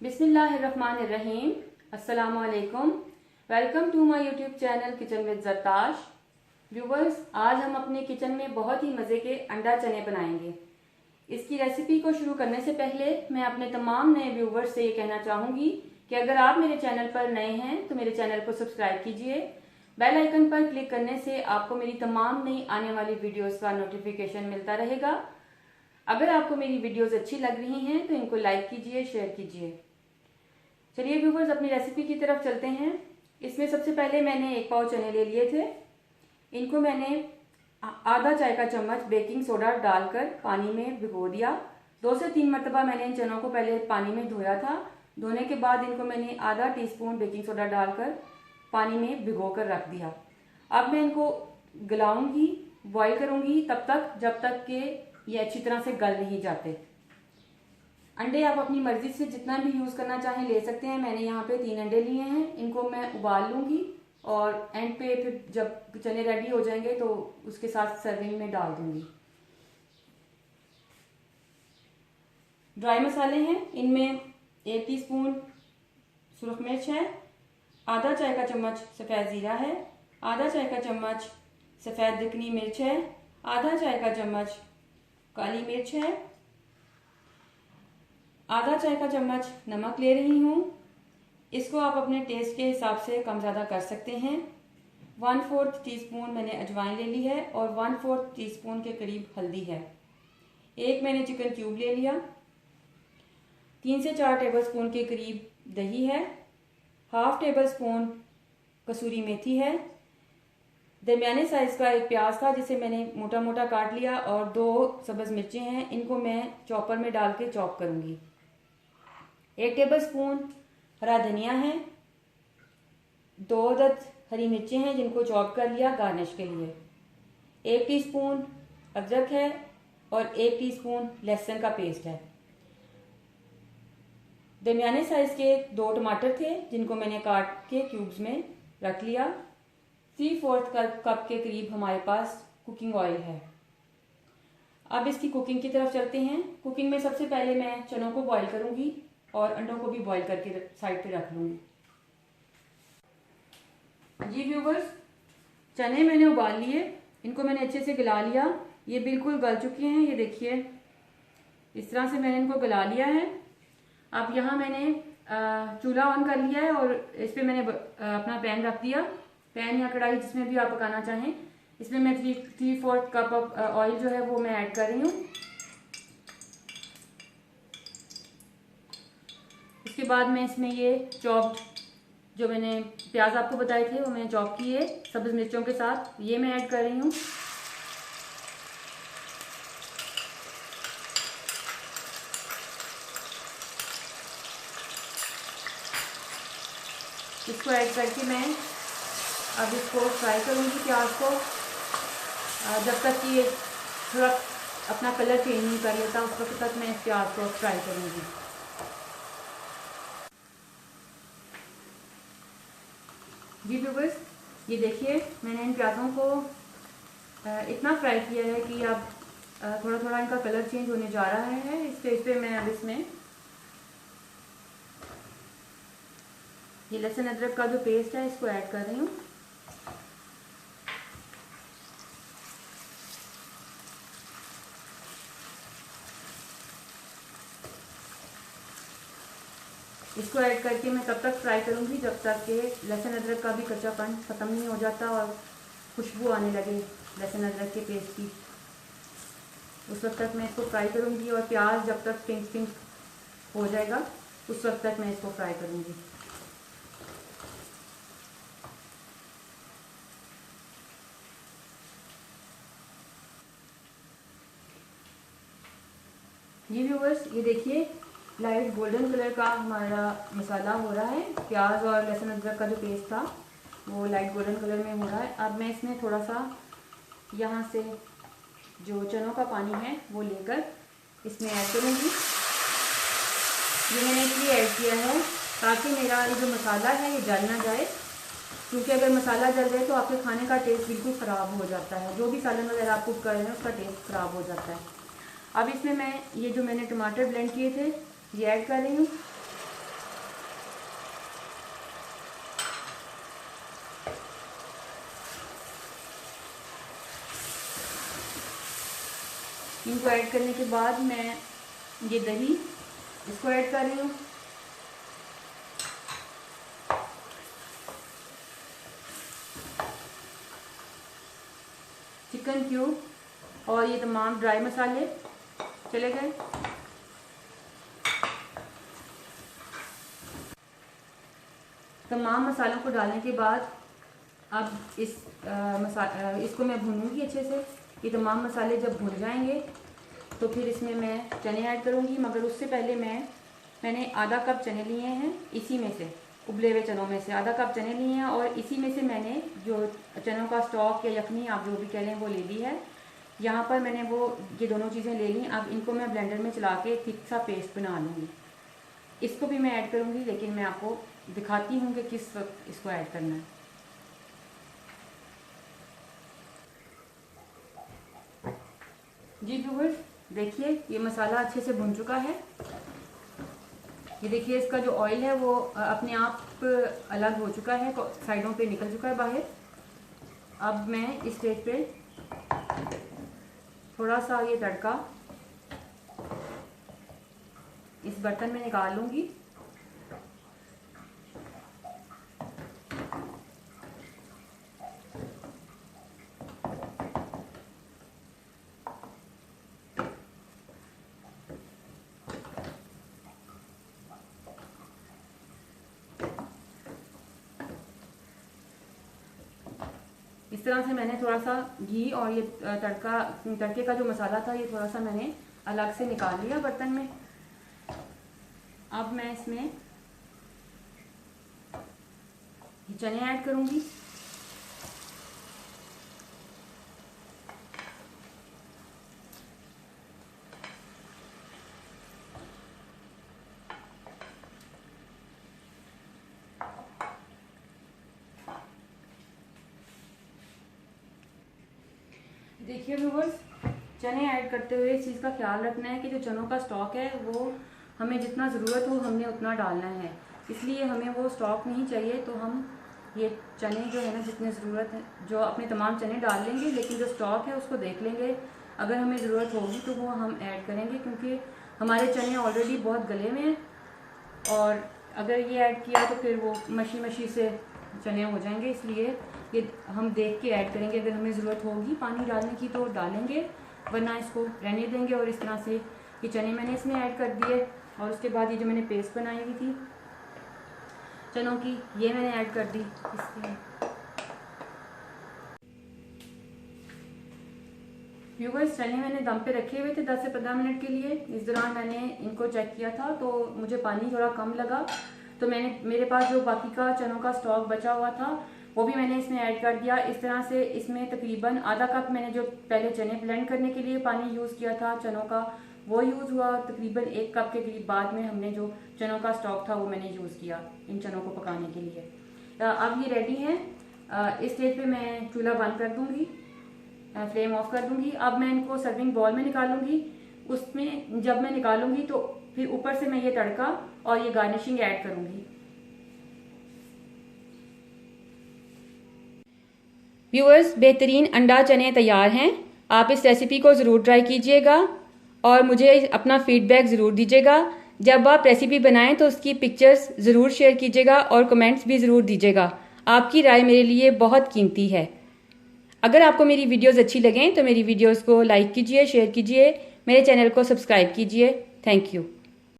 बिस्मिल्लाहिर्रहमानिर्रहीम। अस्सलामुअलैकुम। Welcome to my YouTube channel kitchen with Zartash. Viewers, आज हम अपने किचन में बहुत ही मज़े के अंडा चने बनाएंगे। इसकी रेसिपी को शुरू करने से पहले मैं अपने तमाम नए व्यूवर्स से ये कहना चाहूँगी कि अगर आप मेरे चैनल पर नए हैं तो मेरे चैनल को सब्सक्राइब कीजिए। बेल आइकन पर क्लिक करने से आपको मेरी तमाम नई आने वाली वीडियोस का नोटिफिकेशन मिलता रहेगा। अगर आपको मेरी वीडियोस अच्छी लग रही हैं तो इनको लाइक कीजिए, शेयर कीजिए। चलिए व्यूवर्स, अपनी रेसिपी की तरफ चलते हैं। इसमें सबसे पहले मैंने 1 पाव चने ले लिए थे। इनको मैंने आधा चाय का चम्मच बेकिंग सोडा डालकर पानी में भिगो दिया। 2 से 3 मरतबा मैंने इन चनों को पहले पानी में धोया था। धोने के बाद इनको मैंने आधा टीस्पून बेकिंग सोडा डालकर पानी में भिगो कर रख दिया। अब मैं इनको गलाऊंगी, बॉईल करूंगी तब तक जब तक कि ये अच्छी तरह से गल नहीं जाते। अंडे आप अपनी मर्जी से जितना भी यूज़ करना चाहें ले सकते हैं। मैंने यहाँ पे 3 अंडे लिए हैं। इनको मैं उबाल लूँगी और एंड पे फिर जब चने रेडी हो जाएंगे तो उसके साथ सर्विंग में डाल दूँगी। ड्राई मसाले हैं, इनमें 1 टीस्पून सुरख मिर्च है, आधा चाय का चम्मच सफ़ेद ज़ीरा है, आधा चाय का चम्मच सफ़ेद दक्कनी मिर्च है, आधा चाय का चम्मच काली मिर्च है, आधा चाय का चम्मच नमक ले रही हूँ। इसको आप अपने टेस्ट के हिसाब से कम ज़्यादा कर सकते हैं। 1/4 टीस्पून मैंने अजवाइन ले ली है और 1/4 टीस्पून के करीब हल्दी है। एक मैंने चिकन क्यूब ले लिया। 3 से 4 टेबलस्पून के करीब दही है। 1/2 टेबलस्पून कसूरी मेथी है। दरमियाने साइज़ का एक प्याज था जिसे मैंने मोटा मोटा काट लिया और 2 सब्ज़ मिर्चें हैं, इनको मैं चॉपर में डाल के चॉप करूँगी। 1 टेबलस्पून हरा धनिया है। 2 अदद हरी मिर्चें हैं जिनको चॉप कर लिया गार्निश के लिए। 1 टीस्पून अदरक है और 1 टीस्पून लहसुन का पेस्ट है। दरमियाने साइज के 2 टमाटर थे जिनको मैंने काट के क्यूब्स में रख लिया। 3/4 कप के करीब हमारे पास कुकिंग ऑयल है। अब इसकी कुकिंग की तरफ चलते हैं। कुकिंग में सबसे पहले मैं चनों को बॉईल करूंगी और अंडों को भी बॉईल करके साइड पे रख लूँगी। जी व्यूवर्स, चने मैंने उबाल लिए, इनको मैंने अच्छे से गला लिया। ये बिल्कुल गल चुके हैं, ये देखिए इस तरह से मैंने इनको गला लिया है। अब यहाँ मैंने चूल्हा ऑन कर लिया है और इस पर मैंने अपना पैन रख दिया। पैन या कढ़ाई जिसमें भी आप पकाना चाहें। इसमें मैं 3/4 कप ऑयल जो है वो मैं ऐड कर रही हूँ। उसके बाद मैं इसमें ये चॉप्ड जो मैंने प्याज आपको बताए थे वो मैंने चॉप किए सब्ज़ मिर्चों के साथ, ये मैं ऐड कर रही हूँ। इसको ऐड करके मैं अब इसको फ्राई करूँगी प्याज को जब तक कि ये थोड़ा अपना कलर चेंज नहीं कर लेता, उस वक्त तक मैं इस प्याज को फ्राई करूँगी। जी व्यूवर्स, ये देखिए मैंने इन प्याज़ों को इतना फ्राई किया है कि अब थोड़ा थोड़ा इनका कलर चेंज होने जा रहा है। इस स्टेज पे मैं अब इसमें ये लहसुन अदरक का जो पेस्ट है इसको ऐड कर रही हूँ। इसको ऐड करके मैं तब तक फ्राई करूँगी जब तक कि लहसुन अदरक का भी कच्चापन ख़त्म नहीं हो जाता और खुशबू आने लगे लहसुन अदरक के पेस्ट की। उस वक्त तक मैं इसको फ्राई करूँगी और प्याज जब तक पिंक हो जाएगा उस वक्त तक मैं इसको फ्राई करूँगी। ये व्यूवर्स, ये देखिए लाइट गोल्डन कलर का हमारा मसाला हो रहा है। प्याज और लहसुन अदरक का जो पेस्ट था वो लाइट गोल्डन कलर में हो रहा है। अब मैं इसमें थोड़ा सा यहाँ से जो चनों का पानी है वो लेकर इसमें ऐड करूँगी। ये मैंने इसलिए ऐड किया है ताकि मेरा ये जो मसाला है ये जल ना जाए, क्योंकि अगर मसाला जल जाए तो आपके खाने का टेस्ट बिल्कुल ख़राब हो जाता है। जो भी सालन वगैरह आप कुक कर रहे हैं उसका टेस्ट ख़राब हो जाता है। अब इसमें मैं ये जो मैंने टमाटर ब्लेंड किए थे ये ऐड कर रही हूँ। इनको ऐड करने के बाद मैं ये दही इसको ऐड कर रही हूँ। चिकन क्यूब और ये तमाम ड्राई मसाले चले गए। तमाम मसालों को डालने के बाद अब इसको मैं भूनूंगी अच्छे से। ये तमाम मसाले जब भुन जाएंगे तो फिर इसमें मैं चने ऐड करूंगी, मगर उससे पहले मैंने आधा कप चने लिए हैं। इसी में से उबले हुए चनों में से आधा कप चने लिए हैं और इसी में से मैंने जो चनों का स्टॉक या यखनी आप जो भी कह लें वो ले ली है। यहाँ पर मैंने ये दोनों चीज़ें ले ली। अब इनको मैं ब्लेंडर में चला के थिक सा पेस्ट बना लूँगी। इसको भी मैं ऐड करूँगी, लेकिन मैं आपको दिखाती हूँ कि किस वक्त इसको ऐड करना है। जी व्यूअर्स, देखिए ये मसाला अच्छे से भुन चुका है। ये देखिए इसका जो ऑयल है वो अपने आप अलग हो चुका है, साइडों पे निकल चुका है बाहर। अब मैं इस स्टेज पे थोड़ा सा ये तड़का इस बर्तन में निकाल लूँगी। इस तरह से मैंने थोड़ा सा घी और ये तड़के का जो मसाला था ये थोड़ा सा मैंने अलग से निकाल लिया बर्तन में। अब मैं इसमें चने ऐड करूंगी। देखिए व्यूअर्स, चने ऐड करते हुए इस चीज़ का ख्याल रखना है कि जो चनों का स्टॉक है वो हमें जितना ज़रूरत हो हमने उतना डालना है, इसलिए हमें वो स्टॉक नहीं चाहिए। तो हम ये चने जो है ना जितने ज़रूरत है जो अपने तमाम चने डाल लेंगे, लेकिन जो स्टॉक है उसको देख लेंगे। अगर हमें ज़रूरत होगी तो वो हम ऐड करेंगे, क्योंकि हमारे चने ऑलरेडी बहुत गले में हैं और अगर ये ऐड किया तो फिर वो मशी से चने हो जाएंगे। इसलिए ये हम देख के ऐड करेंगे। अगर हमें ज़रूरत होगी पानी डालने की तो डालेंगे, वरना इसको रहने देंगे। और इस तरह से ये चने मैंने इसमें ऐड कर दिए और उसके बाद ये जो मैंने पेस्ट बनाई हुई थी चनों की ये मैंने ऐड कर दी इसमें। व्यूअर्स, चने मैंने दम पे रखे हुए थे 10 से 15 मिनट के लिए। इस दौरान मैंने इनको चेक किया था तो मुझे पानी थोड़ा कम लगा, तो मेरे पास जो बाकी का चनों का स्टॉक बचा हुआ था वो भी मैंने इसमें ऐड कर दिया। इस तरह से इसमें तकरीबन आधा कप मैंने जो पहले चने ब्लेंड करने के लिए पानी यूज़ किया था चनों का वो यूज़ हुआ। तकरीबन 1 कप के करीब बाद में हमने जो चनों का स्टॉक था वो मैंने यूज़ किया इन चनों को पकाने के लिए। अब ये रेडी हैं। इस स्टेज पे मैं चूल्हा बंद कर दूंगी, फ्लेम ऑफ कर दूंगी। अब मैं इनको सर्विंग बॉल में निकालूंगी। उसमें जब मैं निकालूंगी तो फिर ऊपर से मैं ये तड़का और ये गार्निशिंग ऐड करूंगी। व्यूअर्स, बेहतरीन अंडा चने तैयार हैं। आप इस रेसिपी को ज़रूर ट्राई कीजिएगा और मुझे अपना फीडबैक ज़रूर दीजिएगा। जब आप रेसिपी बनाएं तो उसकी पिक्चर्स ज़रूर शेयर कीजिएगा और कमेंट्स भी ज़रूर दीजिएगा। आपकी राय मेरे लिए बहुत कीमती है। अगर आपको मेरी वीडियोस अच्छी लगें तो मेरी वीडियोस को लाइक कीजिए, शेयर कीजिए, मेरे चैनल को सब्सक्राइब कीजिए। Thank you.